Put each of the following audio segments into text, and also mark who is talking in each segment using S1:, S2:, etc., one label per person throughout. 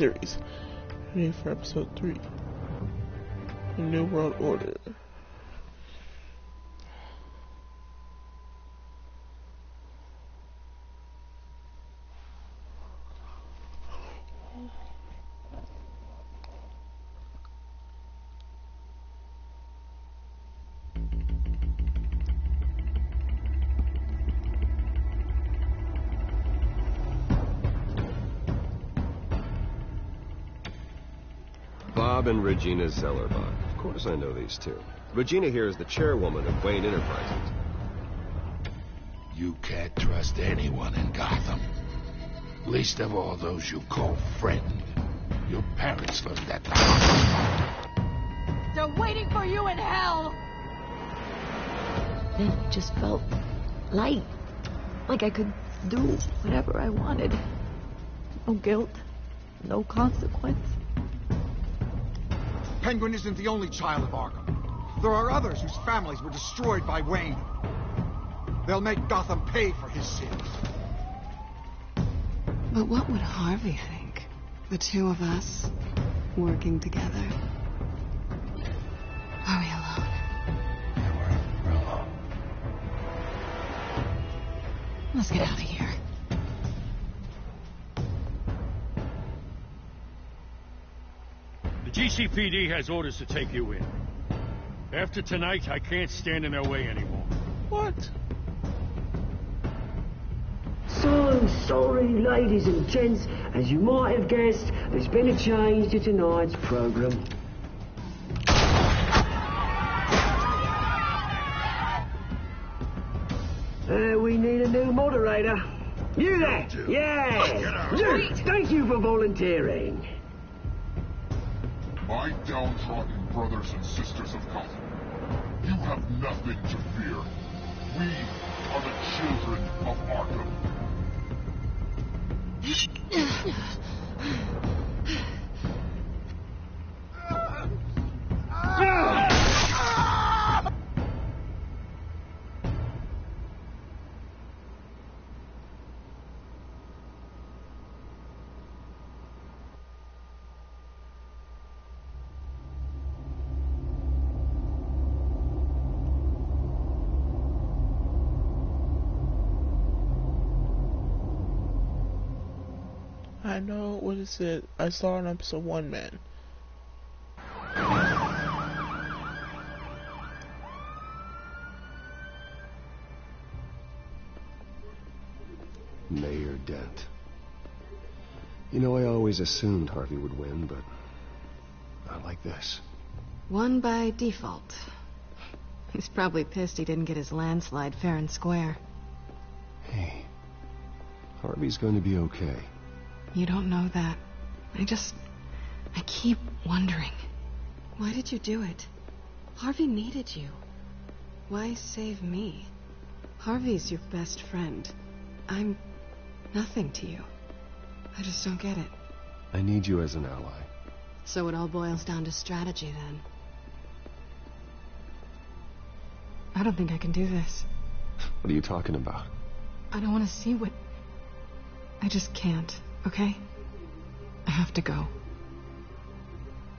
S1: series. Ready for episode 3. The New World Order.
S2: Bob and Regina Zellerbach. Of course I know these two. Regina here is the chairwoman of Wayne Enterprises.
S3: You can't trust anyone in Gotham. Least of all those you call friend. Your parents learned that the hard way.
S4: They're waiting for you in hell!
S5: It just felt light. Like I could do whatever I wanted. No guilt. No consequence.
S6: Penguin isn't the only child of Arkham. There are others whose families were destroyed by Wayne. They'll make Gotham pay for his sins.
S7: But what would Harvey think? The two of us working together. Are we alone?
S3: Yeah, we're alone.
S7: Let's get out of here.
S8: The GCPD has orders to take you in. After tonight, I can't stand in their way anymore.
S1: What?
S9: So sorry, ladies and gents. As you might have guessed, there's been a change to tonight's program. We need a new moderator. You there? Yeah! You! Thank you for volunteering.
S3: My downtrodden brothers and sisters of Gotham, you have nothing to fear. We are the children of Arkham.
S1: I know what it said. I saw in episode 1, man.
S2: Mayor Dent. You know, I always assumed Harvey would win, but not like this.
S7: Won by default. He's probably pissed he didn't get his landslide fair and square.
S2: Hey, Harvey's going to be okay.
S7: You don't know that. I keep wondering. Why did you do it? Harvey needed you. Why save me? Harvey's your best friend. I'm nothing to you. I just don't get it.
S2: I need you as an ally.
S7: So it all boils down to strategy, then. I don't think I can do this.
S2: What are you talking about?
S7: I don't want to see what... I just can't, okay? I have to go.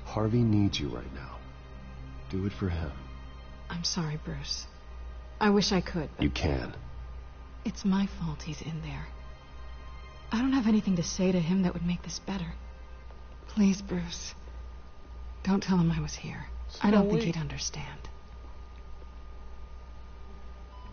S2: Harvey needs you right now. Do it for him.
S7: I'm sorry, Bruce. I wish I could, but...
S2: You can.
S7: It's my fault he's in there. I don't have anything to say to him that would make this better. Please, Bruce. Don't tell him I was here. I don't think he'd understand.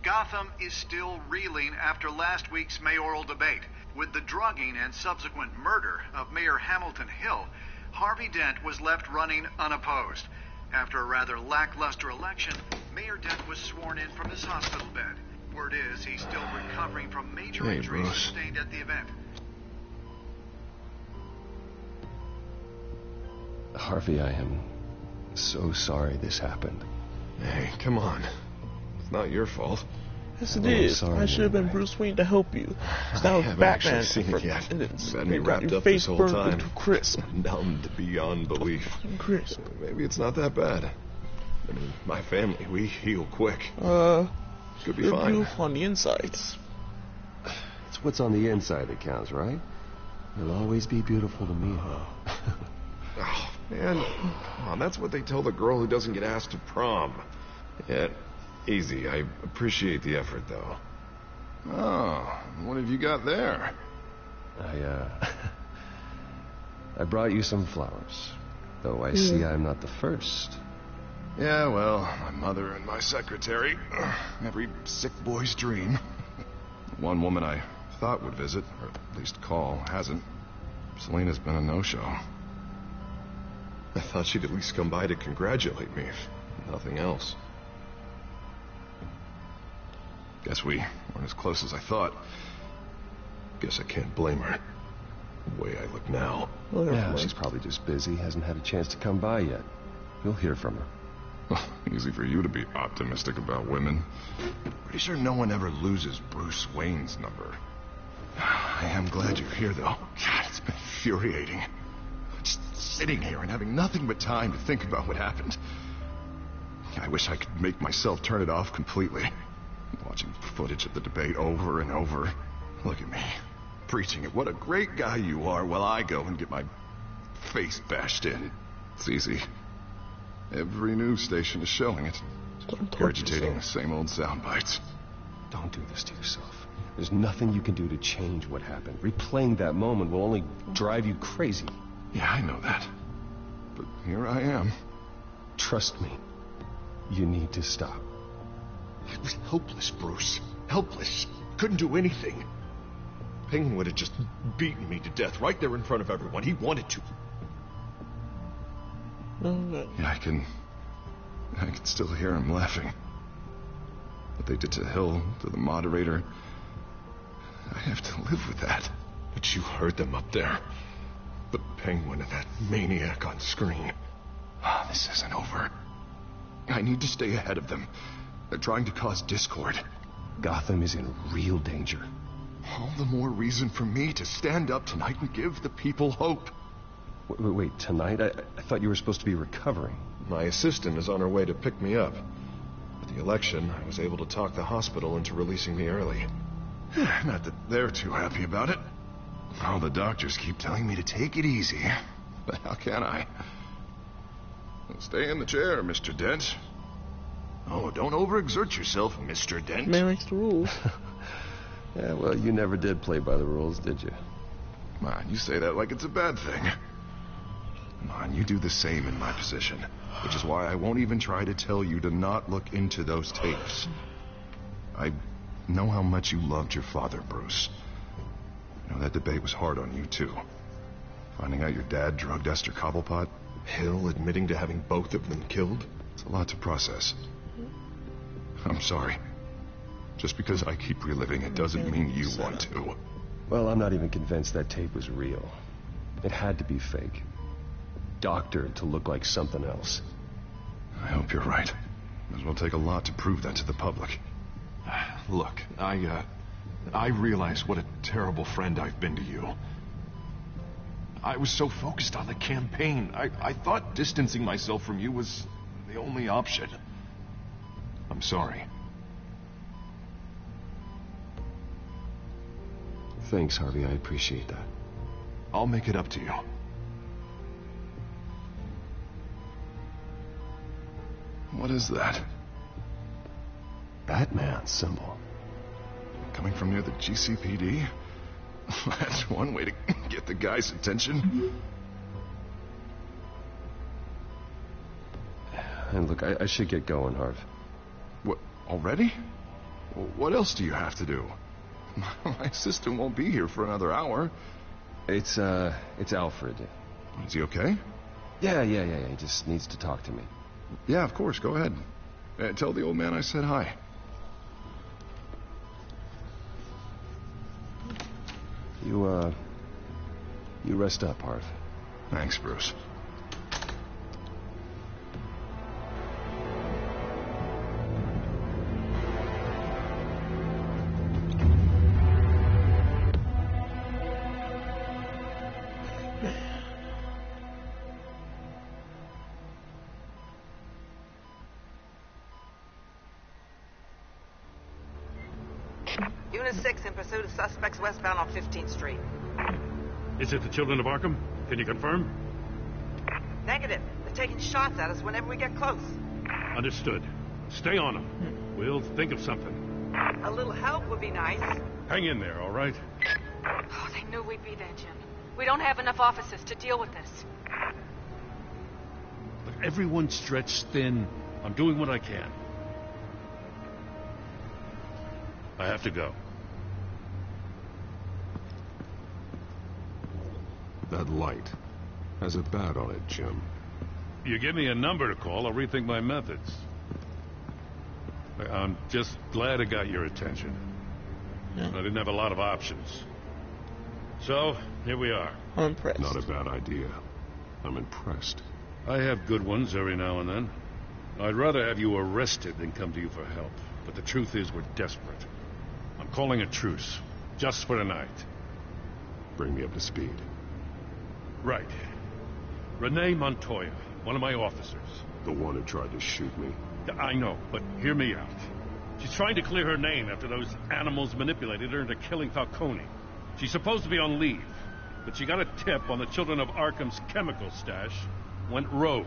S10: Gotham is still reeling after last week's mayoral debate. With the drugging and subsequent murder of Mayor Hamilton Hill, Harvey Dent was left running unopposed. After a rather lackluster election, Mayor Dent was sworn in from his hospital bed. Word is he's still recovering from major injuries sustained at the event.
S2: Harvey, I am so sorry this happened.
S11: Hey, come on. It's not your fault.
S1: Yes, it is.
S2: Sorry,
S1: I should have been Bruce Wayne to help you. So now it's Batman.
S11: Seen it yet.
S1: And
S11: It's had me wrapped
S1: your
S11: up
S1: face
S11: this whole
S1: burned
S11: time.
S1: to crisp.
S11: Numbed beyond belief.
S1: Crisp.
S11: Maybe it's not that bad. I mean, my family, we heal quick. Could be
S1: you're
S11: fine.
S1: beautiful on the insides.
S2: It's what's on the inside that counts, right? You'll always be beautiful to me.
S11: Oh, man. Come on, that's what they tell the girl who doesn't get asked to prom. Yeah, easy. I appreciate the effort, though.
S12: Oh, what have you got there?
S2: I brought you some flowers. Though I see I'm not the first.
S12: Yeah, well, my mother and my secretary. Every sick boy's dream. One woman I thought would visit, or at least call, hasn't. Selena's been a no-show.
S11: I thought she'd at least come by to congratulate me, if nothing else.
S12: Guess we weren't as close as I thought.
S11: Guess I can't blame her. The way I look now.
S2: Yeah, she's probably just busy, hasn't had a chance to come by yet. You'll hear from her.
S12: Easy for you to be optimistic about women. Pretty sure no one ever loses Bruce Wayne's number. I am glad you're here, though. God, it's been infuriating. Just sitting here and having nothing but time to think about what happened. I wish I could make myself turn it off completely. Watching footage of the debate over and over. Look at me, preaching at what a great guy you are while I go and get my face bashed in. It's easy. Every news station is showing it. Regurgitating the same old sound bites.
S2: Don't do this to yourself. There's nothing you can do to change what happened. Replaying that moment will only drive you crazy.
S12: Yeah, I know that. But here I am.
S2: Trust me. You need to stop.
S11: It was helpless, Bruce. Helpless. Couldn't do anything. Penguin would have just beaten me to death right there in front of everyone. He wanted to.
S12: Yeah, I can still hear him laughing. What they did to Hill, to the moderator. I have to live with that.
S11: But you heard them up there. The Penguin and that maniac on screen.
S12: This isn't over. I need to stay ahead of them. They're trying to cause discord.
S2: Gotham is in real danger.
S12: All the more reason for me to stand up tonight and give the people hope.
S2: Wait, tonight? I thought you were supposed to be recovering.
S11: My assistant is on her way to pick me up. With the election, I was able to talk the hospital into releasing me early.
S12: Not that they're too happy about it. All the doctors keep telling me to take it easy. But how can I? Stay in the chair, Mr. Dent. Oh, don't overexert yourself, Mr. Dent.
S1: Man makes the rules.
S2: Yeah, well, you never did play by the rules, did you?
S12: Come on, you say that like it's a bad thing. Come on, you do the same in my position. Which is why I won't even try to tell you to not look into those tapes. I know how much you loved your father, Bruce. You know, that debate was hard on you, too. Finding out your dad drugged Esther Cobblepot.
S11: Hill admitting to having both of them killed.
S12: It's a lot to process. I'm sorry. Just because I keep reliving it doesn't mean you want to.
S2: Well, I'm not even convinced that tape was real. It had to be fake. Doctored to look like something else.
S12: I hope you're right. It will take a lot to prove that to the public.
S11: Look, I realize what a terrible friend I've been to you. I was so focused on the campaign. I thought distancing myself from you was the only option. I'm sorry.
S2: Thanks, Harvey. I appreciate that.
S11: I'll make it up to you.
S12: What is that?
S2: Batman symbol.
S12: Coming from near the GCPD? That's one way to get the guy's attention.
S2: And look, I should get going, Harv.
S12: What, already? What else do you have to do? My assistant won't be here for another hour.
S2: It's Alfred.
S12: Is he okay?
S2: Yeah. He just needs to talk to me.
S12: Yeah, of course. Go ahead. Tell the old man I said hi.
S2: You rest up, Harv.
S12: Thanks, Bruce.
S13: Unit 6 in pursuit of suspects westbound on 15th Street.
S8: Is it the Children of Arkham? Can you confirm?
S13: Negative. They're taking shots at us whenever we get close.
S8: Understood. Stay on them. We'll think of something.
S13: A little help would be nice.
S8: Hang in there, all right?
S4: Oh, they knew we'd be there, Jim. We don't have enough officers to deal with this.
S8: But everyone's stretched thin. I'm doing what I can. I have to go.
S2: That light has a bat on it, Jim.
S8: You give me a number to call, I'll rethink my methods. I'm just glad it got your attention.
S1: Yeah.
S8: I didn't have a lot of options. So, here we are.
S1: I'm impressed.
S2: Not a bad idea. I'm impressed.
S8: I have good ones every now and then. I'd rather have you arrested than come to you for help. But the truth is, we're desperate. I'm calling a truce. Just for tonight.
S2: Bring me up to speed.
S8: Right. Renee Montoya, one of my officers.
S2: The one who tried to shoot me.
S8: I know, but hear me out. She's trying to clear her name after those animals manipulated her into killing Falcone. She's supposed to be on leave, but she got a tip on the Children of Arkham's chemical stash, went rogue.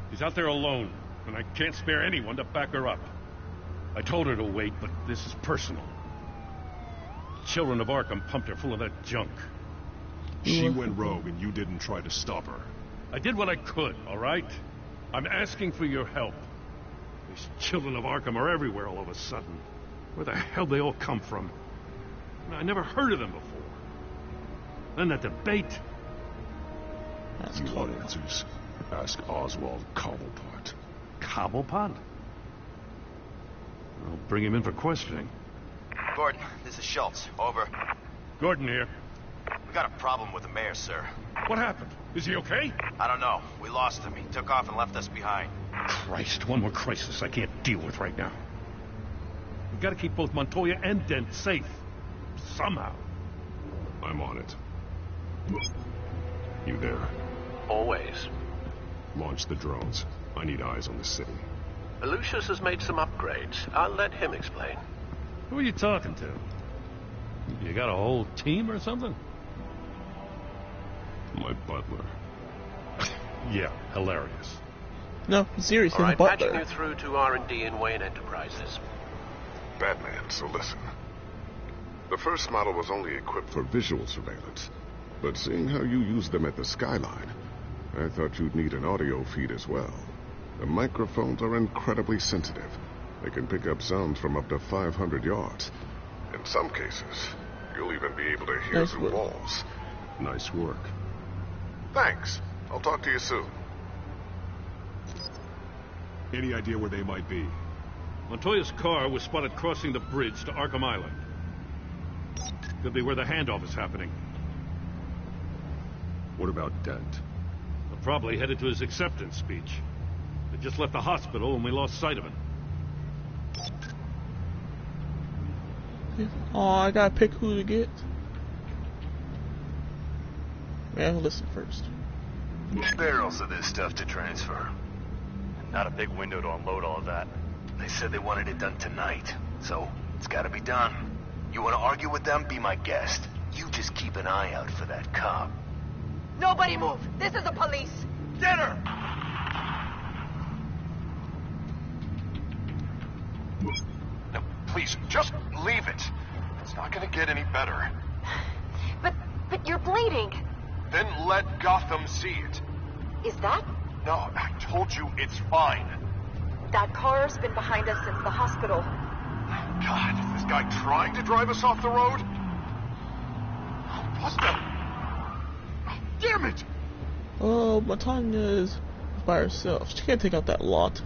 S8: She's out there alone, and I can't spare anyone to back her up. I told her to wait, but this is personal. Children of Arkham pumped her full of that junk.
S2: She went rogue and you didn't try to stop her.
S8: I did what I could, all right? I'm asking for your help. These Children of Arkham are everywhere all of a sudden. Where the hell they all come from? I never heard of them before. Then that debate.
S2: You want answers? Ask Oswald Cobblepot.
S8: Cobblepot? I'll bring him in for questioning.
S14: Gordon, this is Schultz. Over.
S8: Gordon here.
S14: We got a problem with the mayor, sir.
S8: What happened? Is he okay?
S14: I don't know. We lost him. He took off and left us behind.
S8: Christ, one more crisis I can't deal with right now. We've got to keep both Montoya and Dent safe. Somehow.
S2: I'm on it. You there?
S15: Always.
S2: Launch the drones. I need eyes on the city.
S15: Lucius has made some upgrades. I'll let him explain.
S8: Who are you talking to? You got a whole team or something?
S2: My butler.
S8: Yeah, hilarious.
S1: No, serious.
S15: All right,
S1: butler.
S15: patching you through to R&D in Wayne Enterprises.
S12: Batman, so listen. The first model was only equipped for visual surveillance. But seeing how you use them at the skyline, I thought you'd need an audio feed as well. The microphones are incredibly sensitive. They can pick up sounds from up to 500 yards. In some cases, you'll even be able to hear through walls.
S2: Nice work.
S12: Thanks. I'll talk to you soon.
S2: Any idea where they might be?
S8: Montoya's car was spotted crossing the bridge to Arkham Island. Could be where the handoff is happening.
S2: What about Dent?
S8: They're probably headed to his acceptance speech. They just left the hospital and we lost sight of him.
S1: Oh, I gotta pick who to get. Man, listen first.
S14: Barrels of this stuff to transfer. Not a big window to unload all of that. They said they wanted it done tonight, so it's gotta be done. You wanna argue with them? Be my guest. You just keep an eye out for that cop.
S4: Nobody move! This is the police!
S14: Get her!
S11: Now, please, just leave it. It's not gonna get any better.
S4: But you're bleeding.
S11: Then let Gotham see it.
S4: Is that?
S11: No, I told you it's fine.
S4: That car's been behind us since the hospital.
S11: God, is this guy trying to drive us off the road? What the? Damn it!
S1: Oh, Matanya is by herself. She can't take out that lot.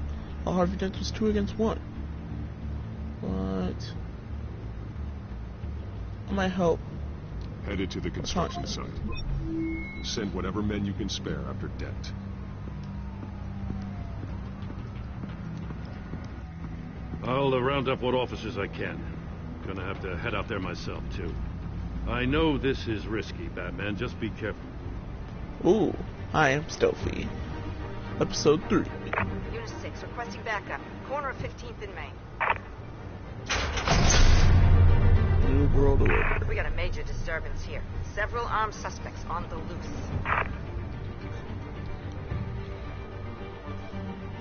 S1: Harvey Dent was 2 against 1. But I might help.
S2: Headed to the construction site. Send whatever men you can spare after Dent.
S8: I'll round up what officers I can. Gonna have to head out there myself, too. I know this is risky, Batman. Just be careful.
S1: Ooh, I am stealthy. Episode 3.
S13: Unit 6, requesting backup. Corner of 15th and Main.
S1: New World Order.
S13: We got a major disturbance here. Several armed suspects on the loose.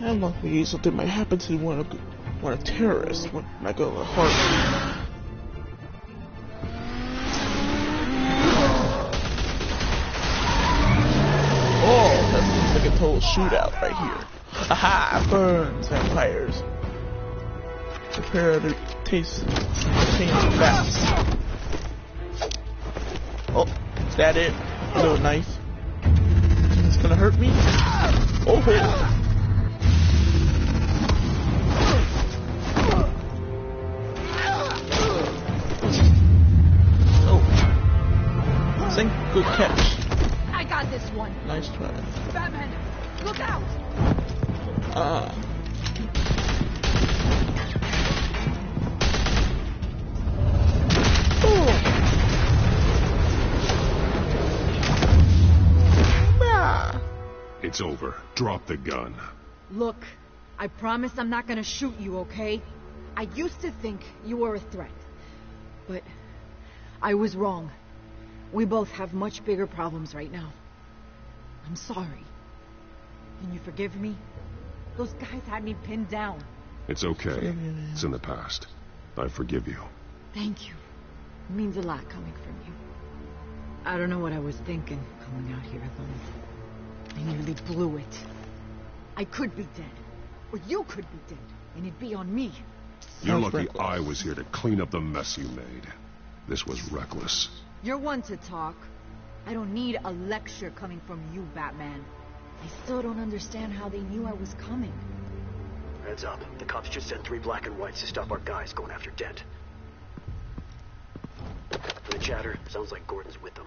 S1: And luckily, something might happen to one of terrorists when I go to Harvey. Oh, that looks like a total shootout right here. Aha! Burns, vampires. Prepare to taste change fast. Oh, is that it? A little knife. It's gonna hurt me? Oh! Think good catch.
S16: I got this one.
S1: Nice try.
S16: Batman, look out!
S2: It's over. Drop the gun.
S16: Look, I promise I'm not gonna shoot you, okay? I used to think you were a threat. But I was wrong. We both have much bigger problems right now. I'm sorry. Can you forgive me? Those guys had me pinned down.
S2: It's okay. It's in the past. I forgive you.
S16: Thank you. It means a lot coming from you. I don't know what I was thinking coming out here alone. I nearly blew it. I could be dead. Or you could be dead. And it'd be on me.
S2: You're lucky I was here to clean up the mess you made. This was reckless.
S16: You're one to talk. I don't need a lecture coming from you, Batman. I still don't understand how they knew I was coming.
S17: Heads up. The cops just sent 3 black and whites to stop our guys going after Dent. For the chatter, sounds like Gordon's with them.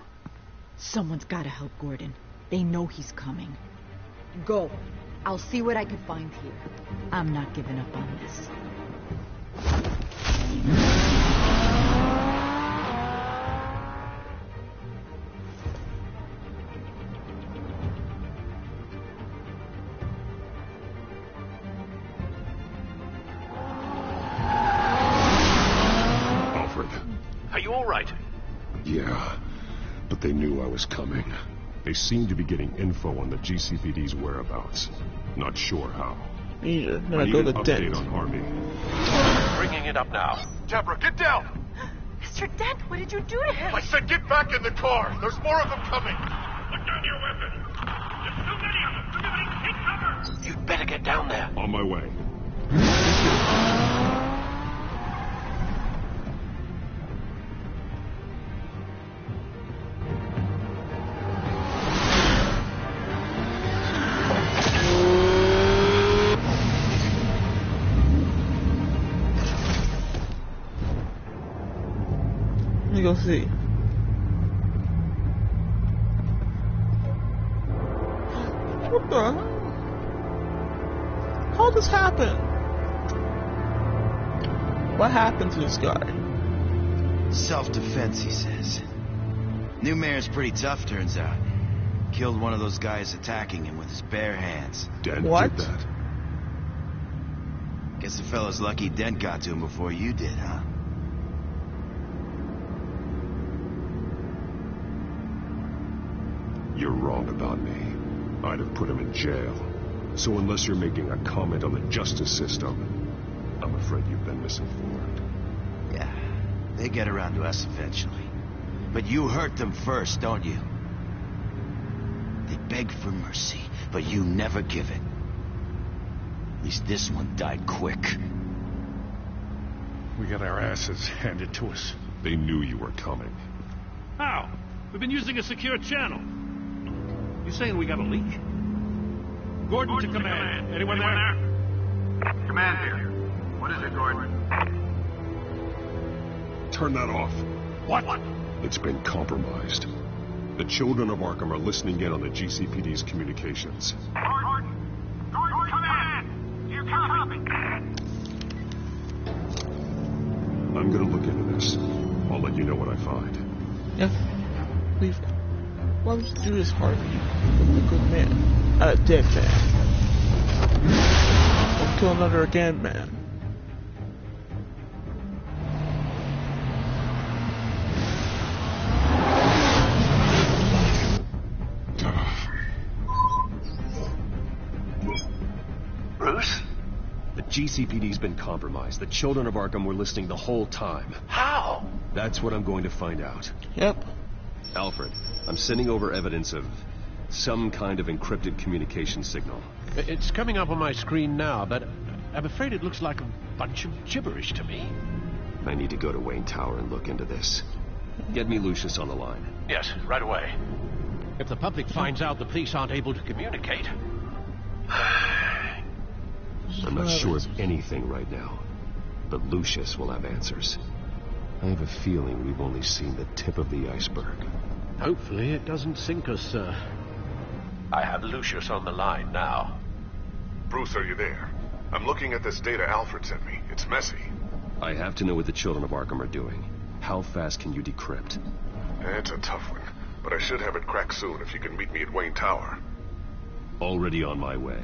S16: Someone's gotta help Gordon. They know he's coming. Go. I'll see what I can find here. I'm not giving up on this.
S15: Are you all right?
S2: Yeah, but they knew I was coming. They seem to be getting info on the GCPD's whereabouts. Not sure how.
S1: Either.
S2: I need an update on Harvey.
S15: Bringing it up now.
S12: Deborah, get down!
S16: Mr. Dent, what did you do to him?
S12: I said get back in the car! There's more of them coming!
S15: Put down your weapon! There's too many of them! Everybody take cover!
S17: You'd better get down there.
S2: On my way.
S1: Let me go see. What the hell? How did this happen? What happened to this guy?
S18: Self-defense, he says. New mayor's pretty tough, turns out. Killed one of those guys attacking him with his bare hands.
S2: Dent
S1: What?
S2: did that.
S18: Guess the fella's lucky Dent got to him before you did, huh?
S2: You're wrong about me. I'd have put him in jail. So unless you're making a comment on the justice system, I'm afraid you've been misinformed.
S18: Yeah, they get around to us eventually. But you hurt them first, don't you? They beg for mercy, but you never give it. At least this one died quick.
S8: We got our asses handed to us.
S2: They knew you were coming.
S8: How? We've been using a secure channel. You saying we got a leak? Gordon to command. Anyone there?
S10: Command here. What is it, Gordon?
S2: Turn that off.
S8: What?
S2: It's been compromised. The children of Arkham are listening in on the GCPD's communications.
S15: Gordon, command! You copy?
S2: I'm gonna look into this. I'll let you know what I find.
S1: Yeah. Leave. Why would you do this, Harvey? You're a good man. Not a dead man. Don't kill another again, man.
S15: Bruce?
S2: GCPD's been compromised. The children of Arkham were listening the whole time.
S14: How?
S2: That's what I'm going to find out.
S1: Yep.
S2: Alfred, I'm sending over evidence of some kind of encrypted communication signal.
S19: It's coming up on my screen now, but I'm afraid it looks like a bunch of gibberish to me.
S2: I need to go to Wayne Tower and look into this. Get me Lucius on the line.
S19: Yes, right away. If the public finds out the police aren't able to communicate...
S2: I'm not sure of anything right now, but Lucius will have answers. I have a feeling we've only seen the tip of the iceberg.
S19: Hopefully it doesn't sink us, sir. I have Lucius on the line now.
S12: Bruce, are you there? I'm looking at this data Alfred sent me. It's messy.
S2: I have to know what the children of Arkham are doing. How fast can you decrypt?
S12: It's a tough one, but I should have it cracked soon if you can meet me at Wayne Tower.
S2: Already on my way.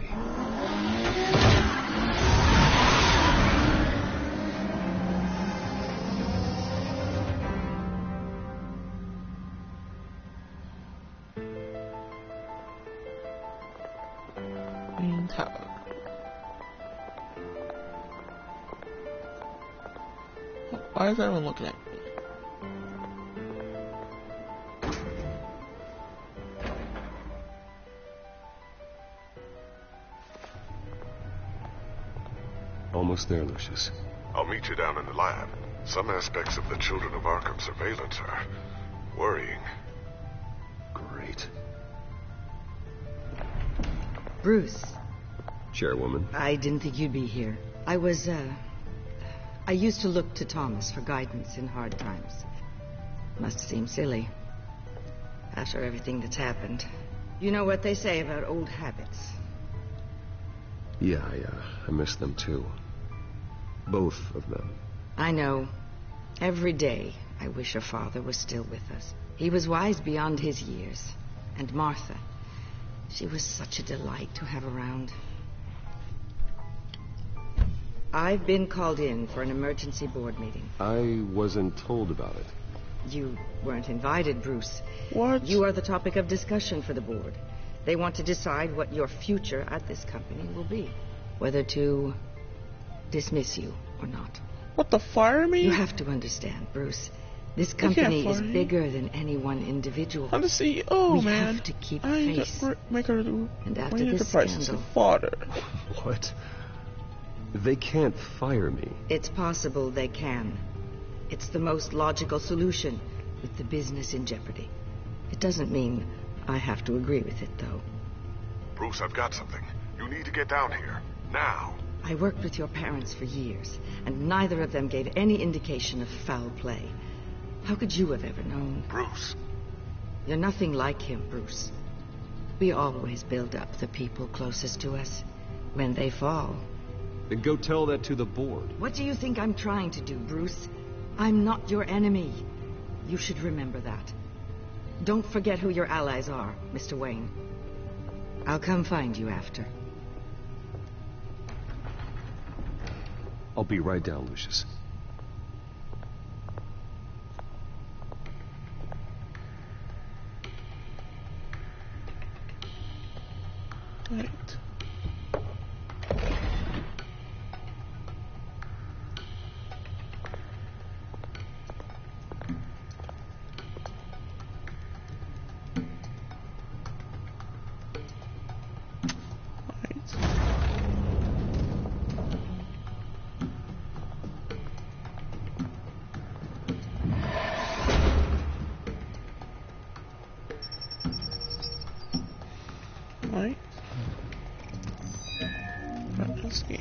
S1: Wayne Tower. Why is everyone looking at me?
S2: Almost there, Lucius.
S12: I'll meet you down in the lab. Some aspects of the Children of Arkham surveillance are worrying.
S2: Great.
S20: Bruce.
S2: Chairwoman.
S20: I didn't think you'd be here. I used to look to Thomas for guidance in hard times. Must seem silly. After everything that's happened. You know what they say about old habits.
S2: Yeah, I miss them too. Both of them.
S20: I know. Every day, I wish her father was still with us. He was wise beyond his years. And Martha, she was such a delight to have around. I've been called in for an emergency board meeting.
S2: I wasn't told about it.
S20: You weren't invited, Bruce.
S1: What?
S20: You are the topic of discussion for the board. They want to decide what your future at this company will be. Whether to dismiss you or not.
S1: What, the fire me?
S20: You have to understand, Bruce. This company is bigger than any one individual.
S1: I'm the CEO,
S20: we
S1: man.
S20: We have to keep
S1: I
S20: face.
S1: Make her do.
S20: And after this scandal,
S1: father.
S2: What? They can't fire me.
S20: It's possible they can. It's the most logical solution with the business in jeopardy. It doesn't mean I have to agree with it, though.
S12: Bruce, I've got something. You need to get down here. Now.
S20: I worked with your parents for years, and neither of them gave any indication of foul play. How could you have ever known?
S12: Bruce.
S20: You're nothing like him, Bruce. We always build up the people closest to us. When they fall...
S2: Then go tell that to the board.
S20: What do you think I'm trying to do, Bruce? I'm not your enemy. You should remember that. Don't forget who your allies are, Mr. Wayne. I'll come find you after.
S2: I'll be right down, Lucius.
S1: Right. Right. Let's scan.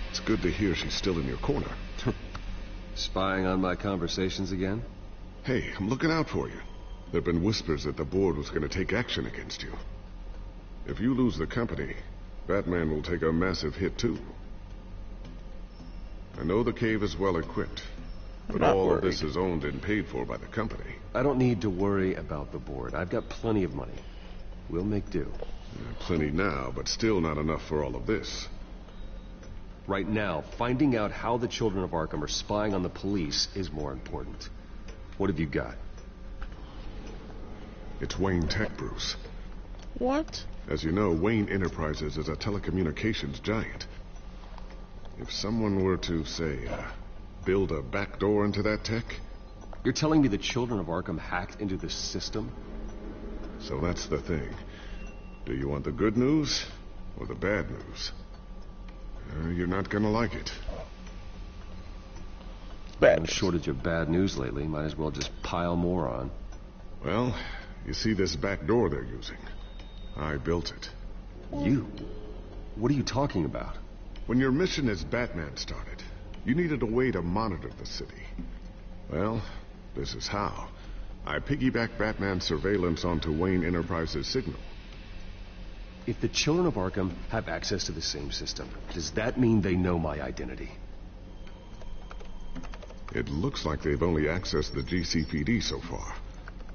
S12: It's good to hear she's still in your corner.
S2: Spying on my conversations again?
S12: Hey, I'm looking out for you. There've been whispers that the board was going to take action against you. If you lose the company, Batman will take a massive hit too. I know the cave is well equipped,
S2: But all of this is owned and paid for by the company.
S19: I don't need to worry about the board. I've got plenty of money. We'll make do.
S2: Plenty now, but still not enough for all of this.
S19: Right now, finding out how the children of Arkham are spying on the police is more important. What have you got?
S2: It's Wayne Tech, Bruce.
S1: What?
S2: As you know, Wayne Enterprises is a telecommunications giant. If someone were to, say, build a backdoor into that tech...
S19: You're telling me the children of Arkham hacked into this system?
S2: So that's the thing. Do you want the good news or the bad news? You're not gonna like it.
S19: Bad shortage of bad news lately. Might as well just pile more on.
S2: Well, you see this back door they're using? I built it.
S19: You? What are you talking about?
S2: When your mission as Batman started, you needed a way to monitor the city. Well, this is how. I piggybacked Batman's surveillance onto Wayne Enterprises' signal.
S19: If the children of Arkham have access to the same system, does that mean they know my identity?
S2: It looks like they've only accessed the GCPD so far.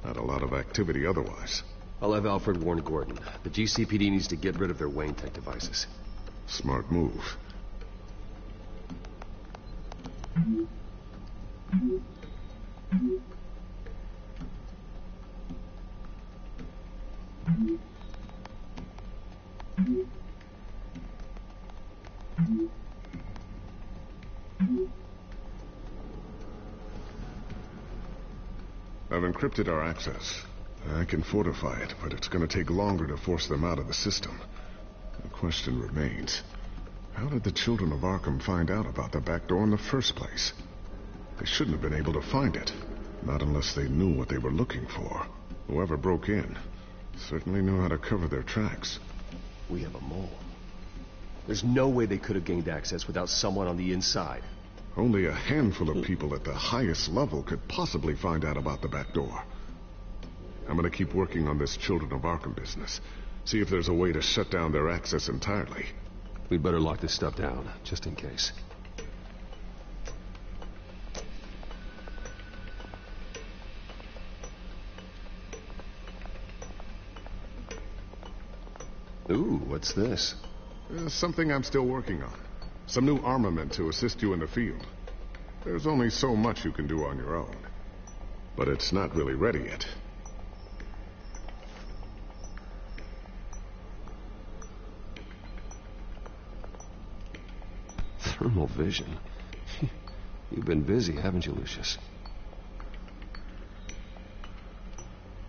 S2: Not a lot of activity otherwise.
S19: I'll have Alfred warn Gordon. The GCPD needs to get rid of their Wayne Tech devices.
S2: Smart move. I've encrypted our access. I can fortify it, but it's going to take longer to force them out of the system. The question remains, how did the children of Arkham find out about the back door in the first place? They shouldn't have been able to find it. Not unless they knew what they were looking for. Whoever broke in certainly knew how to cover their tracks.
S19: We have a mole. There's no way they could have gained access without someone on the inside.
S2: Only a handful of people at the highest level could possibly find out about the back door. I'm gonna keep working on this Children of Arkham business. See if there's a way to shut down their access entirely.
S19: We'd better lock this stuff down, just in case. Ooh, what's this?
S2: Something I'm still working on. Some new armament to assist you in the field. There's only so much you can do on your own. But it's not really ready yet.
S19: Thermal vision. You've been busy, haven't you, Lucius?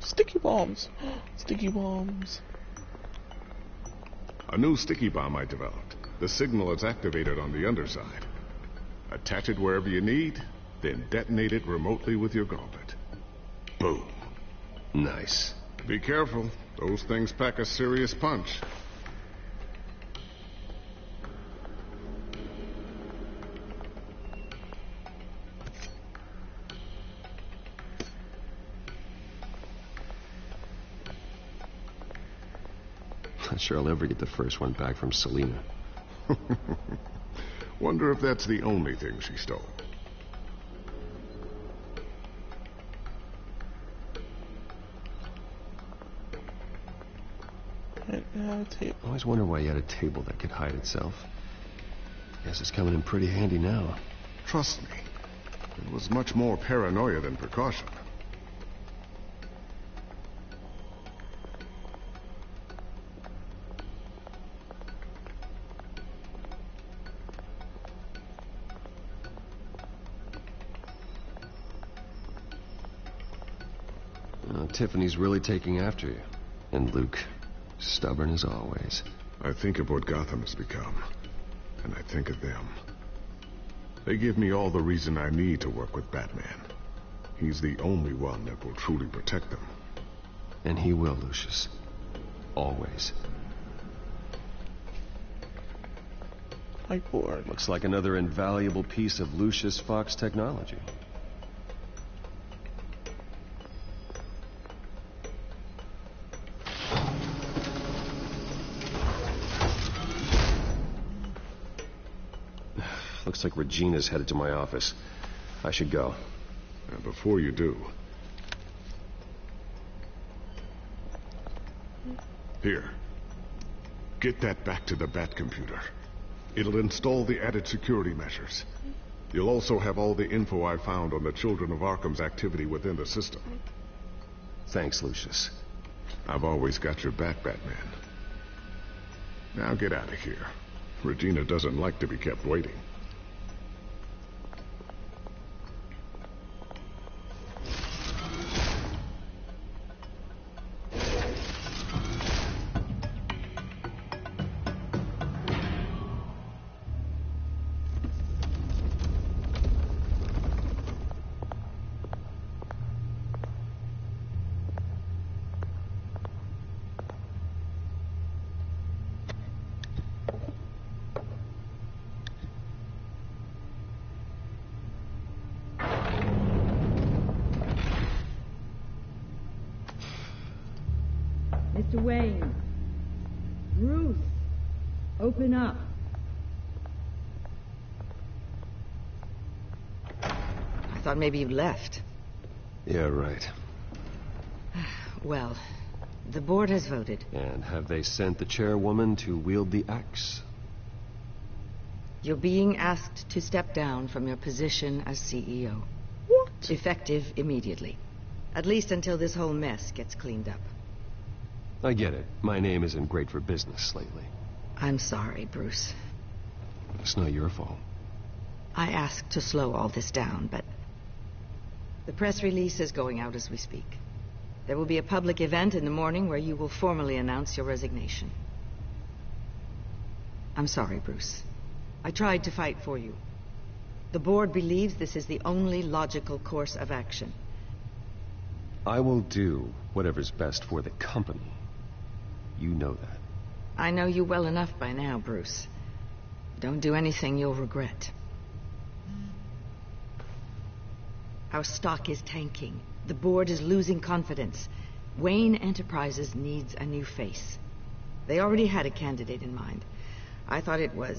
S1: Sticky bombs. Sticky bombs.
S2: A new sticky bomb I developed. The signal is activated on the underside. Attach it wherever you need, then detonate it remotely with your gauntlet. Boom.
S19: Nice.
S2: Be careful. Those things pack a serious punch.
S19: Not sure I'll ever get the first one back from Selina.
S2: Wonder if that's the only thing she stole.
S19: I always wonder why you had a table that could hide itself. Guess it's coming in pretty handy now.
S2: Trust me, it was much more paranoia than precaution.
S19: Tiffany's really taking after you. And Luke, stubborn as always.
S2: I think of what Gotham has become, and I think of them. They give me all the reason I need to work with Batman. He's the only one that will truly protect them.
S19: And he will, Lucius. Always.
S1: Like board.
S19: Looks like another invaluable piece of Lucius Fox technology. Looks like Regina's headed to my office. I should go.
S2: And before you do... Here. Get that back to the Bat computer. It'll install the added security measures. You'll also have all the info I found on the Children of Arkham's activity within the system.
S19: Thanks, Lucius.
S2: I've always got your back, Batman. Now get out of here. Regina doesn't like to be kept waiting.
S5: Mr. Wayne. Bruce. Open up.
S20: I thought maybe you'd left.
S19: Yeah, right.
S20: Well, the board has voted.
S19: And have they sent the chairwoman to wield the axe?
S20: You're being asked to step down from your position as CEO.
S1: What?
S20: Effective immediately. At least until this whole mess gets cleaned up.
S19: I get it. My name isn't great for business lately.
S20: I'm sorry, Bruce.
S19: It's not your fault.
S20: I asked to slow all this down, but... The press release is going out as we speak. There will be a public event in the morning where you will formally announce your resignation. I'm sorry, Bruce. I tried to fight for you. The board believes this is the only logical course of action.
S19: I will do whatever's best for the company. You know that.
S20: I know you well enough by now, Bruce. Don't do anything you'll regret. Our stock is tanking. The board is losing confidence. Wayne Enterprises needs a new face. They already had a candidate in mind. I thought it was...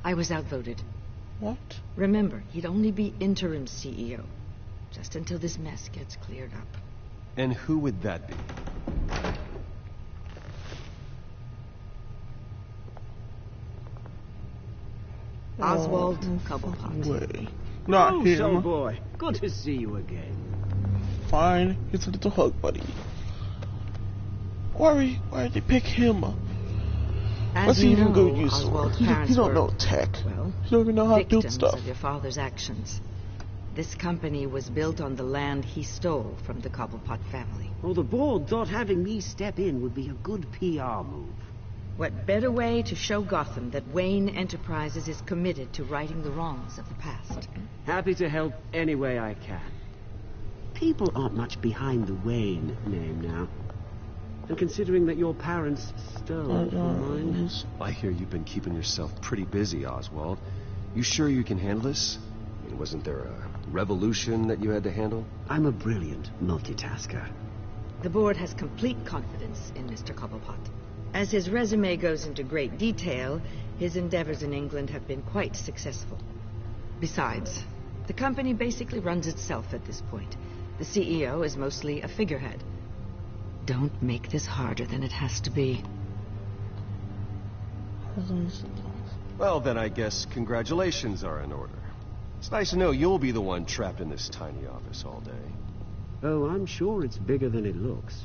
S20: I was outvoted.
S1: What?
S20: Remember, he'd only be interim CEO. Just until this mess gets cleared up.
S19: And who would that be?
S20: Oswald Cobblepot.
S1: Way. Not
S9: oh,
S1: him.
S9: so boy. Good to see you again.
S1: Fine. It's a little hug, buddy. Why did they pick him? What's he even good use for? He don't know tech.
S20: Well,
S1: he don't even know how to build
S20: victims
S1: stuff.
S20: Of your father's actions. This company was built on the land he stole from the Cobblepot family.
S9: Well, the board thought having me step in would be a good PR move.
S20: What better way to show Gotham that Wayne Enterprises is committed to righting the wrongs of the past?
S9: Happy to help any way I can. People aren't much behind the Wayne name now. And considering that your parents stole it from mine...
S19: I hear you've been keeping yourself pretty busy, Oswald. You sure you can handle this? I mean, wasn't there a revolution that you had to handle?
S9: I'm a brilliant multitasker.
S20: The board has complete confidence in Mr. Cobblepot. As his resume goes into great detail, his endeavors in England have been quite successful. Besides, the company basically runs itself at this point. The CEO is mostly a figurehead. Don't make this harder than it has to be.
S19: Well, then I guess congratulations are in order. It's nice to know you'll be the one trapped in this tiny office all day.
S9: Oh, I'm sure it's bigger than it looks.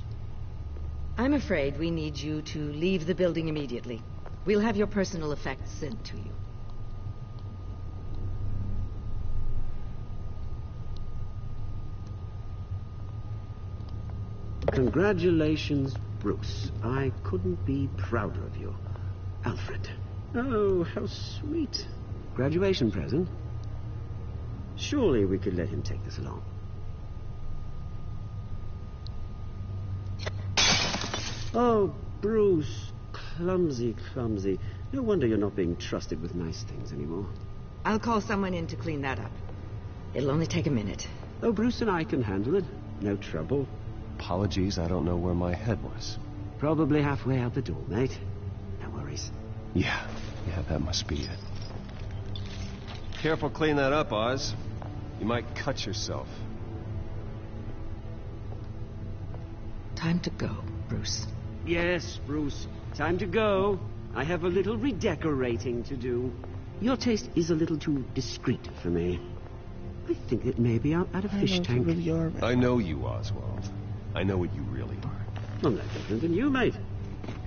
S20: I'm afraid we need you to leave the building immediately. We'll have your personal effects sent to you.
S9: Congratulations, Bruce. I couldn't be prouder of you. Alfred. Oh, how sweet. Graduation present. Surely we could let him take this along. Oh, Bruce. Clumsy, clumsy. No wonder you're not being trusted with nice things anymore.
S20: I'll call someone in to clean that up. It'll only take a minute.
S9: Oh, Bruce and I can handle it. No trouble.
S19: Apologies, I don't know where my head was.
S9: Probably halfway out the door, mate. No worries.
S19: Yeah, that must be it. Careful clean that up, Oz. You might cut yourself.
S20: Time to go, Bruce.
S9: Yes, Bruce. Time to go. I have a little redecorating to do. Your taste is a little too discreet for me. I think it may be out at a fish tank.
S1: Really are, man.
S19: I know you, Oswald. I know what you really are.
S9: I'm no different than you, mate.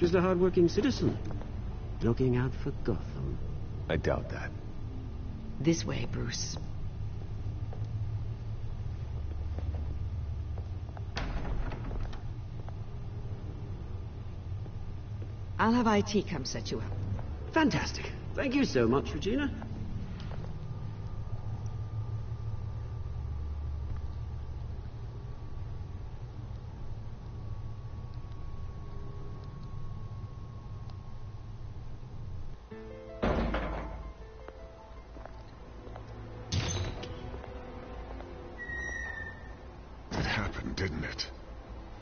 S9: Just a hard-working citizen. Looking out for Gotham.
S19: I doubt that.
S20: This way, Bruce. I'll have IT come set you up.
S9: Fantastic. Thank you so much, Regina.
S2: It happened, didn't it?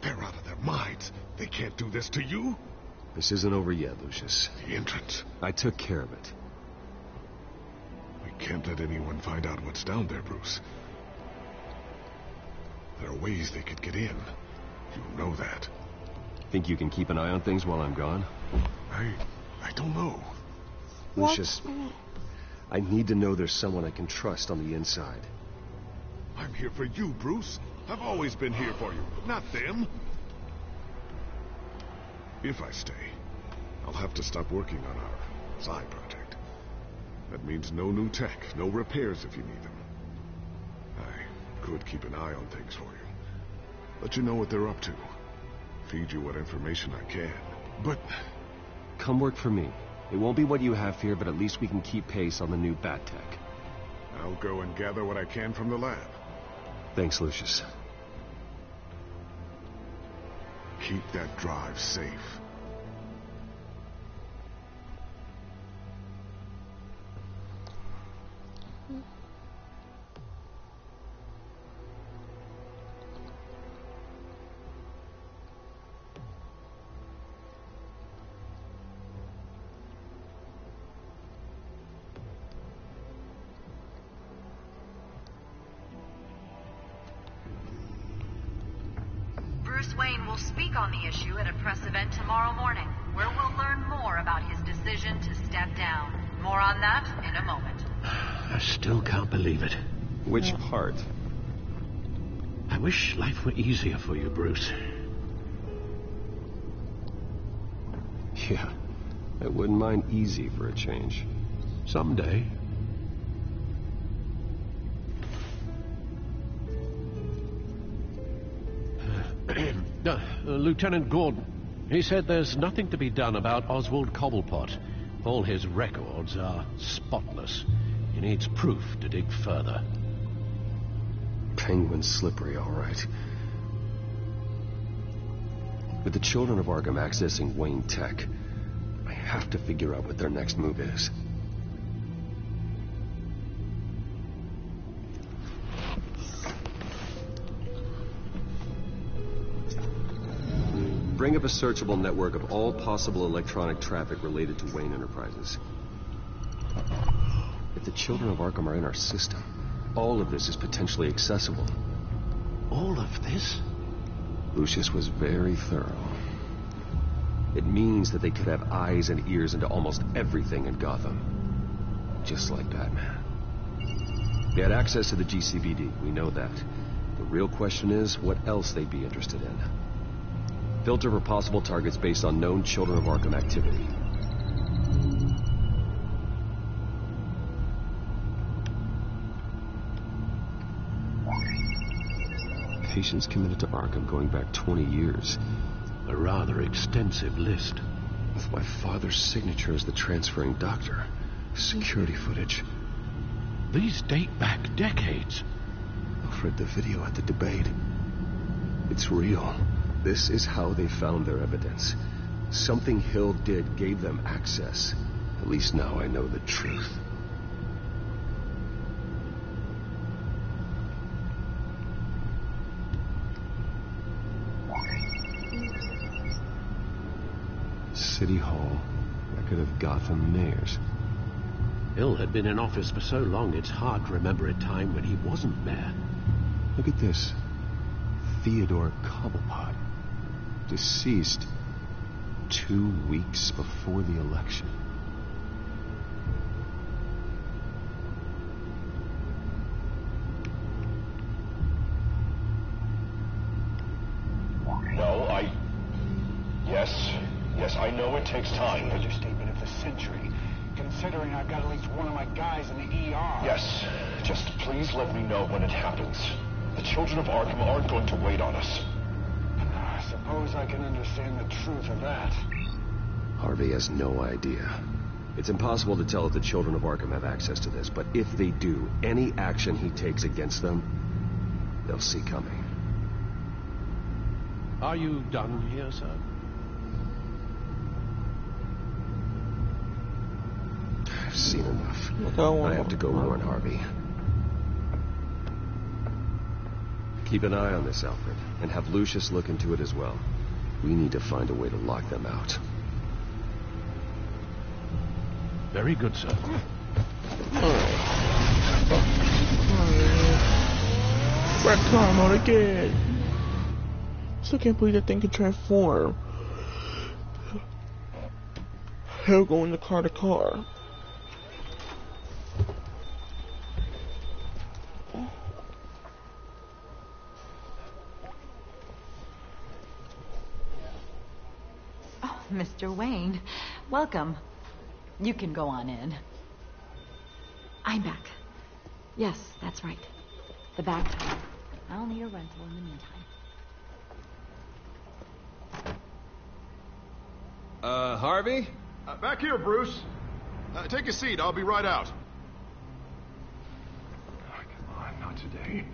S2: They're out of their minds. They can't do this to you.
S19: This isn't over yet, Lucius.
S2: The entrance.
S19: I took care of it.
S2: We can't let anyone find out what's down there, Bruce. There are ways they could get in. You know that.
S19: Think you can keep an eye on things while I'm gone?
S2: I don't know.
S19: Lucius, I need to know there's someone I can trust on the inside.
S2: I'm here for you, Bruce. I've always been here for you, not them. If I stay, I'll have to stop working on our side project. That means no new tech, no repairs if you need them. I could keep an eye on things for you. Let you know what they're up to. Feed you what information I can. But...
S19: Come work for me. It won't be what you have here, but at least we can keep pace on the new bat tech.
S2: I'll go and gather what I can from the lab.
S19: Thanks, Lucius.
S2: Keep that drive safe.
S21: Bruce Wayne will speak on the issue at a press event tomorrow morning, where we'll learn more about his decision to step down. More on that in a moment.
S22: I still can't believe it.
S19: Which part?
S22: I wish life were easier for you, Bruce.
S19: Yeah, I wouldn't mind easy for a change.
S22: Someday. Lieutenant Gordon, he said there's nothing to be done about Oswald Cobblepot. All his records are spotless. He needs proof to dig further.
S19: Penguin's slippery, all right. With the children of Arkham accessing Wayne Tech, I have to figure out what their next move is. Bring up a searchable network of all possible electronic traffic related to Wayne Enterprises. If the children of Arkham are in our system, all of this is potentially accessible.
S22: All of this?
S19: Lucius was very thorough. It means that they could have eyes and ears into almost everything in Gotham. Just like Batman. They had access to the GCPD, we know that. The real question is, what else they'd be interested in. Filter for possible targets based on known Children of Arkham activity. Patients committed to Arkham going back 20 years.
S22: A rather extensive list.
S19: With my father's signature as the transferring doctor. Security footage.
S22: These date back decades.
S19: I've read the video at the debate. It's real. This is how they found their evidence. Something Hill did gave them access. At least now I know the truth. City Hall. Record of Gotham mayors.
S22: Hill had been in office for so long, it's hard to remember a time when he wasn't mayor.
S19: Look at this. Theodore Cobblepot. Deceased 2 weeks before the election.
S11: No, Yes, I know it takes time.
S15: Understatement of the century, considering I've got at least one of my guys in the ER.
S11: Yes, just please let me know when it happens. The children of Arkham aren't going to wait on us.
S15: I suppose I can understand the truth of that.
S19: Harvey has no idea. It's impossible to tell if the children of Arkham have access to this, but if they do, any action he takes against them, they'll see coming.
S22: Are you done here, sir?
S19: I've seen enough. I have to go warn Harvey. Keep an eye on this, Alfred, and have Lucius look into it as well. We need to find a way to lock them out.
S22: Very good, sir.
S1: Retcon mode again. Still can't believe that thing can transform. He'll go in the car to car.
S21: Oh, Mr. Wayne, welcome. You can go on in.
S5: I'm back. Yes, that's right. The back time.
S21: I'll need a rental in the meantime.
S11: Harvey?
S12: Back here, Bruce. Take a seat. I'll be right out. Oh, come on, not today.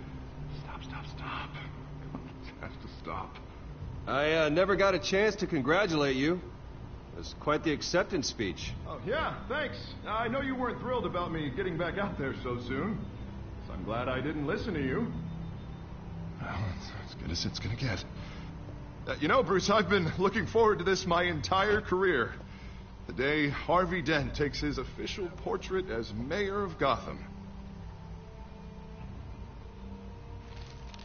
S12: Stop. It has to stop.
S19: I never got a chance to congratulate you. It was quite the acceptance speech.
S12: Oh, yeah, thanks. I know you weren't thrilled about me getting back out there so soon. So I'm glad I didn't listen to you. Well, it's as good as it's gonna get. You know, Bruce, I've been looking forward to this my entire career. The day Harvey Dent takes his official portrait as mayor of Gotham.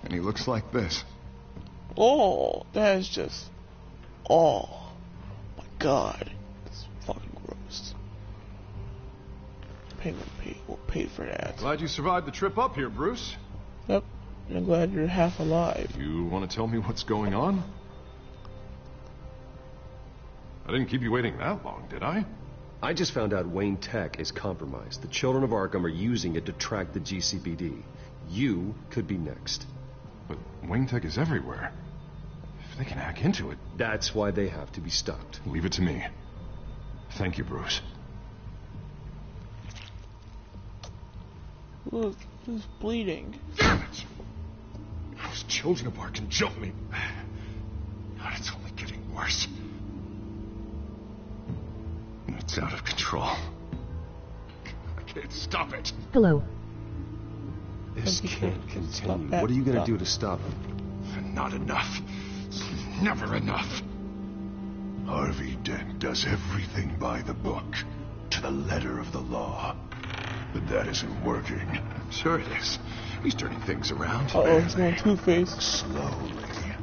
S12: And he looks like this.
S1: Oh, that is just... Oh, my God. It's fucking gross. Paid for that.
S12: Glad you survived the trip up here, Bruce.
S1: Yep. I'm glad you're half alive.
S12: You want to tell me what's going on? I didn't keep you waiting that long, did I?
S19: I just found out Wayne Tech is compromised. The children of Arkham are using it to track the GCPD. You could be next.
S12: But Wayne Tech is everywhere. If they can hack into it...
S19: That's why they have to be stopped.
S12: Leave it to me. Thank you, Bruce.
S1: Look, he's bleeding.
S12: Damn it! Those children of Arkham jumped me. God, it's only getting worse. It's out of control. I can't stop it.
S5: Hello.
S19: This can't continue. What are you going to do to stop him?
S12: Not enough. Never enough. Harvey Dent does everything by the book, to the letter of the law. But that isn't working. Sure it is. He's turning things around.
S1: Uh-oh, he's going Two-Face.
S12: Slowly.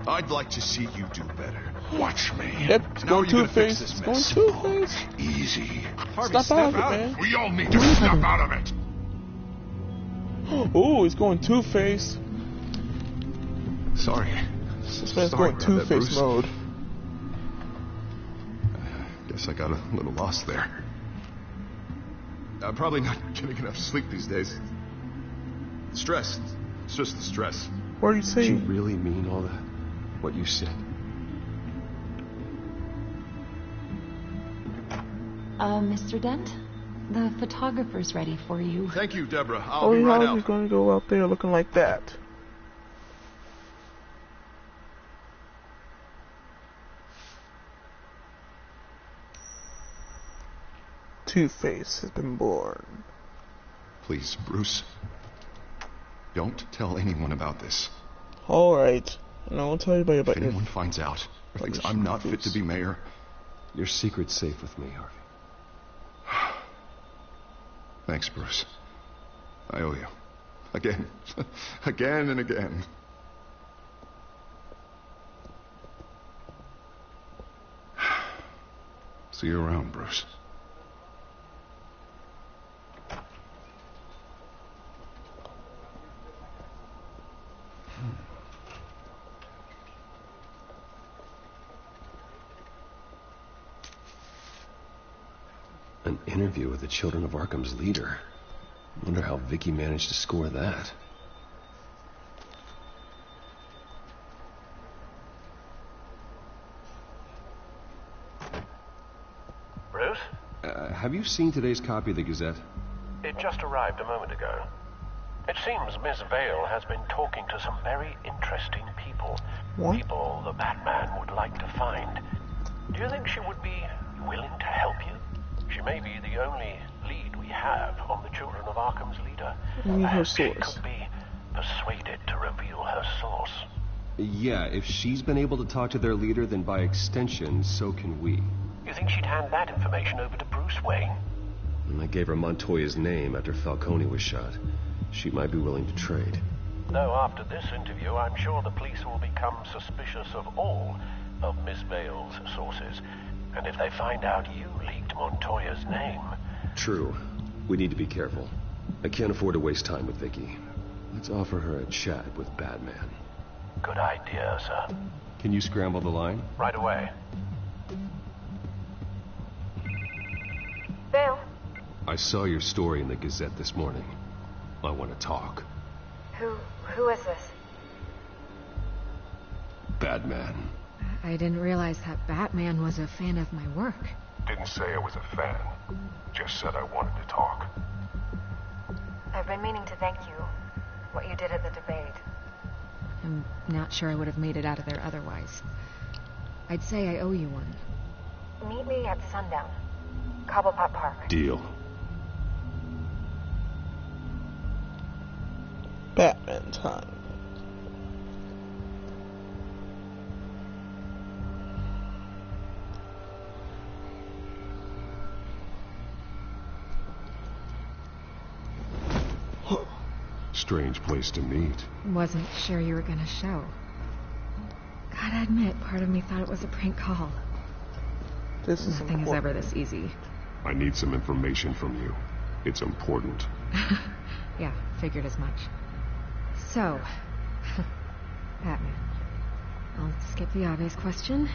S12: I'd like to see you do better. Watch me.
S1: Yep, it's going Two-Face. It's going Two-Face.
S12: Easy.
S1: Harvey, snap out of it, man.
S12: We all need to snap out of it.
S1: Oh, he's going Two-Face.
S12: Sorry.
S1: This man's going Two-Face mode.
S12: Guess I got a little lost there. I'm probably not getting enough sleep these days. Stress. It's just the stress.
S1: What are you saying?
S19: Did you really mean all that? What you said?
S21: Mr. Dent? The photographer's ready for you.
S12: Thank you, Deborah. I'll be right out.
S1: He's going to go out there looking like that. Two-Face has been born.
S12: Please, Bruce. Don't tell anyone about this.
S1: Alright. And I won't tell anybody about
S12: it. If anyone finds out, thinks I'm not fit to be mayor,
S19: your secret's safe with me, Harvey.
S2: Thanks, Bruce. I owe you. Again. Again and again. See you around, Bruce.
S19: An interview with the Children of Arkham's leader. Wonder how Vicky managed to score that.
S22: Bruce?
S19: Have you seen today's copy of the Gazette?
S22: It just arrived a moment ago. It seems Miss Vale has been talking to some very interesting people.
S1: What?
S22: People the Batman would like to find. Do you think she would be willing to help you? She may be the only lead we have on the Children of Arkham's leader.
S1: Her
S22: She
S1: source.
S22: could be persuaded to reveal her source.
S19: Yeah, if she's been able to talk to their leader, then by extension, so can we.
S22: You think she'd hand that information over to Bruce Wayne?
S19: And I gave her Montoya's name after Falcone was shot. She might be willing to trade.
S22: Though after this interview, I'm sure the police will become suspicious of all of Miss Vale's sources. And if they find out you leaked Montoya's name...
S19: True. We need to be careful. I can't afford to waste time with Vicky. Let's offer her a chat with Batman.
S22: Good idea, sir.
S19: Can you scramble the line?
S22: Right away.
S21: Vale,
S19: I saw your story in the Gazette this morning. I want to talk.
S21: who is this?
S19: Batman.
S7: I didn't realize that Batman was a fan of my work.
S11: Didn't say I was a fan. Just said I wanted to talk.
S21: I've been meaning to thank you. What you did at the debate.
S7: I'm not sure I would have made it out of there otherwise. I'd say I owe you one.
S21: Meet me at sundown. Cobblepot Park.
S19: Deal.
S1: Batman time.
S19: Strange place to meet.
S7: Wasn't sure you were gonna show. Gotta admit, part of me thought it was a prank call.
S1: This is
S7: Nothing is
S1: important.
S7: ever this easy.
S19: I need some information from you. It's important.
S7: Yeah, figured as much. So, Batman. I'll skip the obvious question.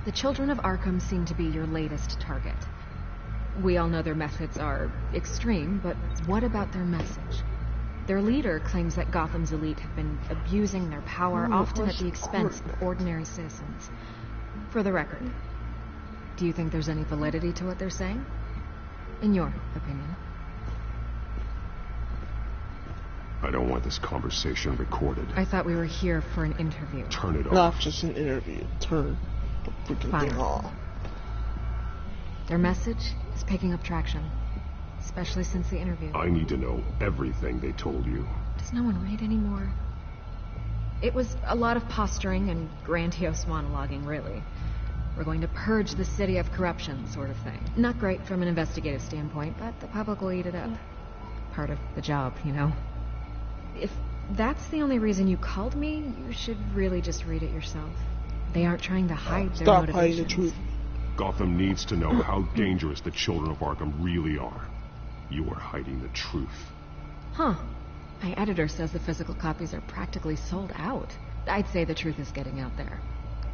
S7: The Children of Arkham seem to be your latest target. We all know their methods are extreme, but what about their message? Their leader claims that Gotham's elite have been abusing their power, often at the expense of ordinary citizens. For the record, do you think there's any validity to what they're saying? In your opinion?
S19: I don't want this conversation recorded.
S7: I thought we were here for an interview.
S19: Turn it off.
S1: Not just an interview. Turn the freaking
S7: Fine.
S1: thing off.
S7: Their message is picking up traction, especially since the interview.
S19: I need to know everything they told you.
S7: Does no one read anymore? It was a lot of posturing and grandiose monologuing, really. We're going to purge the city of corruption, sort of thing. Not great from an investigative standpoint, but the public will eat it up. Part of the job, you know. If that's the only reason you called me, you should really just read it yourself. They aren't trying to hide their
S1: Stop
S7: motivations.
S1: hiding the truth.
S19: Gotham needs to know how dangerous the Children of Arkham really are. You are hiding the truth.
S7: Huh. My editor says the physical copies are practically sold out. I'd say the truth is getting out there.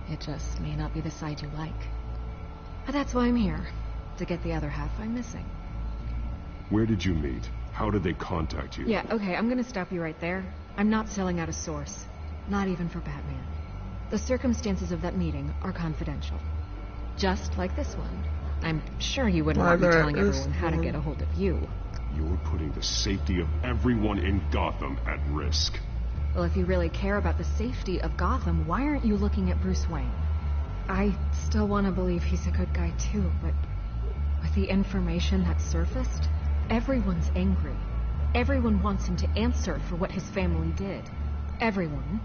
S7: It just may not be the side you like. But that's why I'm here. To get the other half I'm missing.
S19: Where did you meet? How did they contact you?
S7: Yeah, okay, I'm gonna stop you right there. I'm not selling out a source. Not even for Batman. The circumstances of that meeting are confidential. Just like this one. I'm sure you wouldn't want me telling everyone how to get a hold of you.
S19: You're putting the safety of everyone in Gotham at risk.
S7: Well, if you really care about the safety of Gotham, why aren't you looking at Bruce Wayne? I still want to believe he's a good guy too, but with the information that's surfaced, everyone's angry. Everyone wants him to answer for what his family did. Everyone,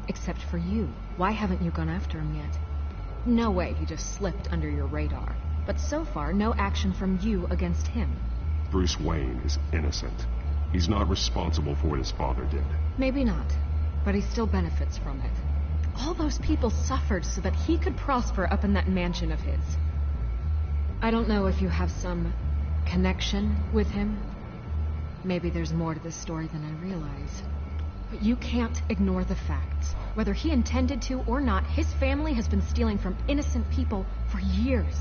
S7: except for you. Why haven't you gone after him yet? No way he just slipped under your radar. But so far, no action from you against him.
S19: Bruce Wayne is innocent. He's not responsible for what his father did.
S7: Maybe not, but he still benefits from it. All those people suffered so that he could prosper up in that mansion of his. I don't know if you have some connection with him. Maybe there's more to this story than I realize. But you can't ignore the facts. Whether he intended to or not, his family has been stealing from innocent people for years.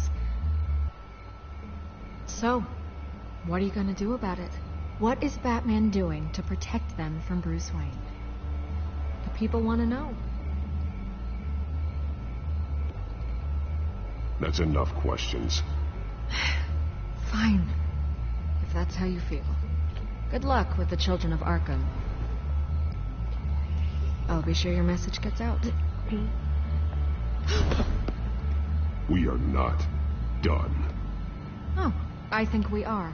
S7: So, what are you gonna do about it? What is Batman doing to protect them from Bruce Wayne? The people want to know.
S19: That's enough questions.
S7: Fine. If that's how you feel. Good luck with the children of Arkham. I'll be sure your message gets out.
S19: We are not done.
S7: Oh, I think we are.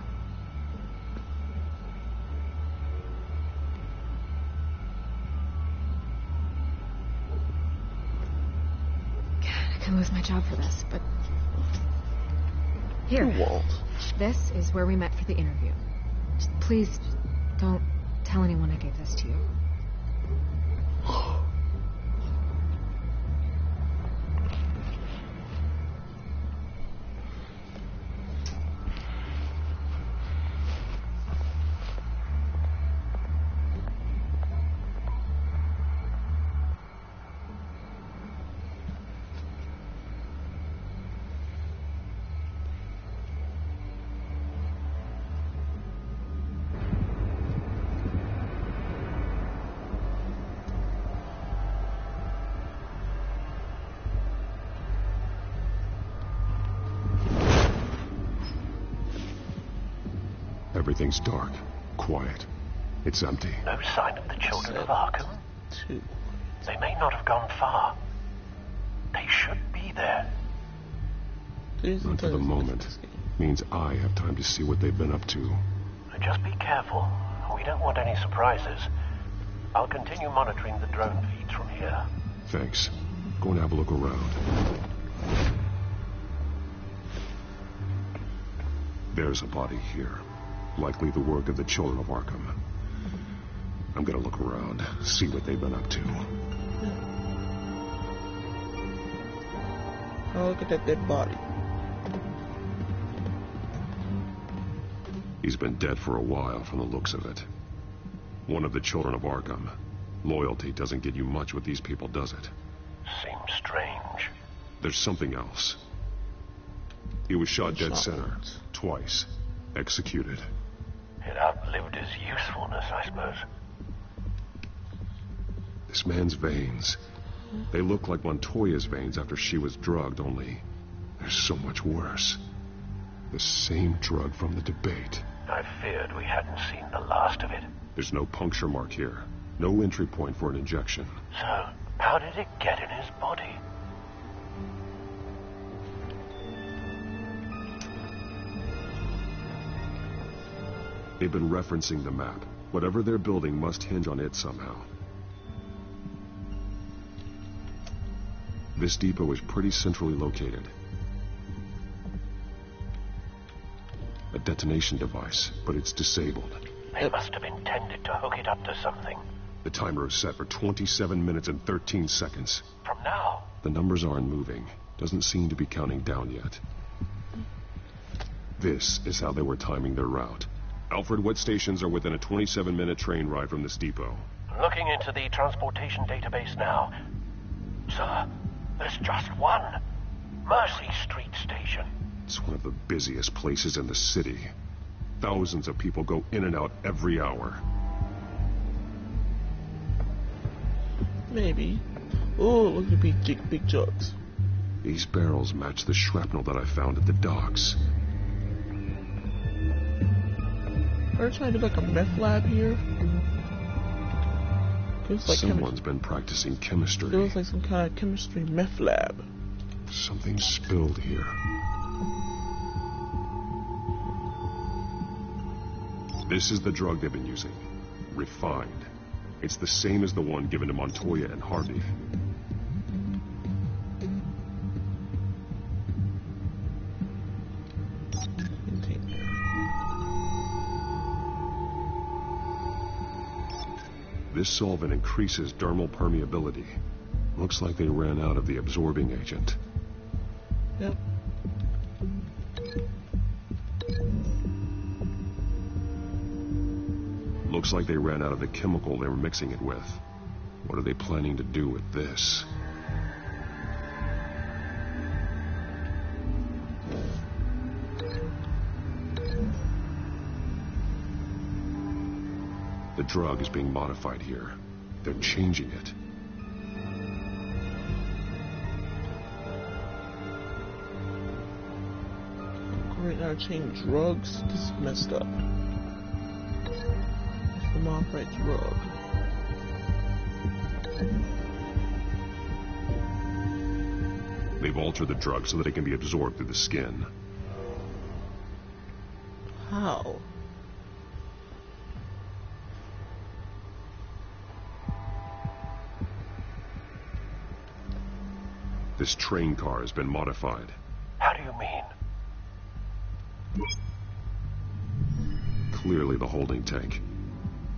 S7: I could lose my job for this, but... Here. This is where we met for the interview. Just please, don't tell anyone I gave this to you.
S19: Everything's dark, quiet. It's empty.
S15: No sign of the children of Arkham. They may not have gone far. They should be there.
S19: Not for the moment. Means I have time to see what they've been up to.
S15: Just be careful. We don't want any surprises. I'll continue monitoring the drone feeds from here.
S19: Thanks. Go and have a look around. There's a body here. Likely the work of the children of Arkham. I'm gonna look around, see what they've been up to.
S1: Oh, look at that dead body.
S19: He's been dead for a while from the looks of it. One of the children of Arkham. Loyalty doesn't get you much with these people, does it?
S15: Seems strange.
S19: There's something else. He was shot dead center, twice. Executed.
S15: It outlived his usefulness, I suppose.
S19: This man's veins. They look like Montoya's veins after she was drugged, only they're so much worse. The same drug from the debate.
S15: I feared we hadn't seen the last of it.
S19: There's no puncture mark here. No entry point for an injection.
S15: So, how did it get in his body?
S19: They've been referencing the map. Whatever they're building must hinge on it somehow. This depot is pretty centrally located. A detonation device, but it's disabled.
S15: They must have intended to hook it up to something.
S19: The timer is set for 27 minutes and 13 seconds.
S15: From now?
S19: The numbers aren't moving. Doesn't seem to be counting down yet. This is how they were timing their route. Alfred, what stations are within a 27-minute train ride from this depot?
S15: Looking into the transportation database now. Sir, there's just one. Mercy Street Station.
S19: It's one of the busiest places in the city. Thousands of people go in and out every hour.
S1: Maybe. Oh, look at the big jugs.
S19: These barrels match the shrapnel that I found at the docks.
S1: Are they trying to do like a meth lab here? Like
S19: someone's been practicing chemistry.
S1: It was like some kind of chemistry meth lab.
S19: Something spilled here. This is the drug they've been using. Refined. It's the same as the one given to Montoya and Harvey. This solvent increases dermal permeability. Looks like they ran out of the absorbing agent.
S1: Yep.
S19: Looks like they ran out of the chemical they were mixing it with. What are they planning to do with this? The drug is being modified here. They're changing it.
S1: Right now, change drugs. This is messed up. The modified drug.
S19: They've altered the drug so that it can be absorbed through the skin.
S1: How?
S19: This train car has been modified.
S15: How do you mean?
S19: Clearly the holding tank.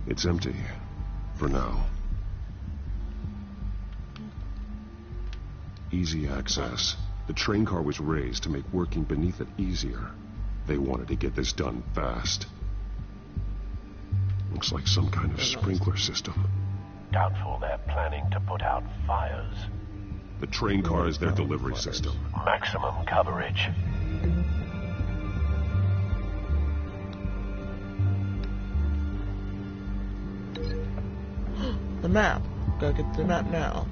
S19: It's empty. For now. Easy access. The train car was raised to make working beneath it easier. They wanted to get this done fast. Looks like some kind of sprinkler system.
S15: Doubtful they're planning to put out fires.
S19: The train car is their delivery system.
S15: Maximum coverage.
S1: The map. Gotta get the map now.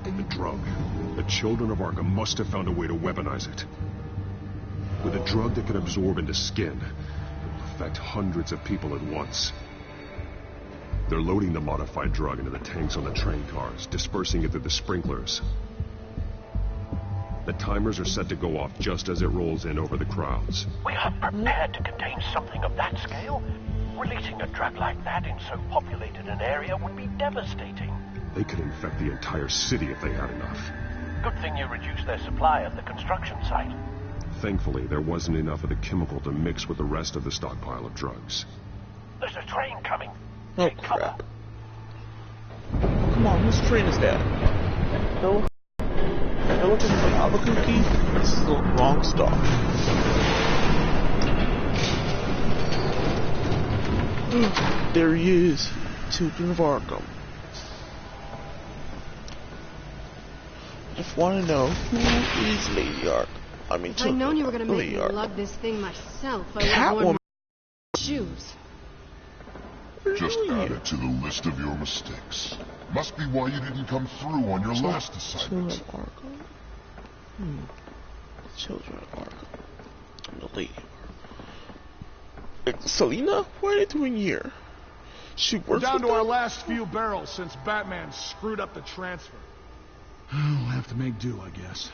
S19: The drug. The children of Arkham must have found a way to weaponize it. With a drug that can absorb into skin, it will affect hundreds of people at once. They're loading the modified drug into the tanks on the train cars, dispersing it through the sprinklers. The timers are set to go off just as it rolls in over the crowds.
S15: We are prepared to contain something of that scale? Releasing a drug like that in so populated an area would be devastating.
S19: They could infect the entire city if they had enough.
S15: Good thing you reduced their supply at the construction site.
S19: Thankfully, there wasn't enough of the chemical to mix with the rest of the stockpile of drugs.
S15: There's a train coming.
S1: Oh, crap. Come on, whose train is that? No. They're looking for Albuquerque. This is the wrong stop. There he is. Children of Arkham. Just want to know who is Lady Arkham. I mean,
S7: if I'd known you were going to make me
S1: Arkham.
S7: lug this thing myself, I would have worn my shoes.
S3: Just added to the list of your mistakes. Must be why you didn't come through on your last assignment.
S1: Children of Arkham? Children of Arkham. The Lady Arkham. Selina? What are you doing here? She works
S6: We're down
S1: with
S6: to our
S1: them?
S6: last few barrels since Batman screwed up the transfer. We'll have to make do, I guess.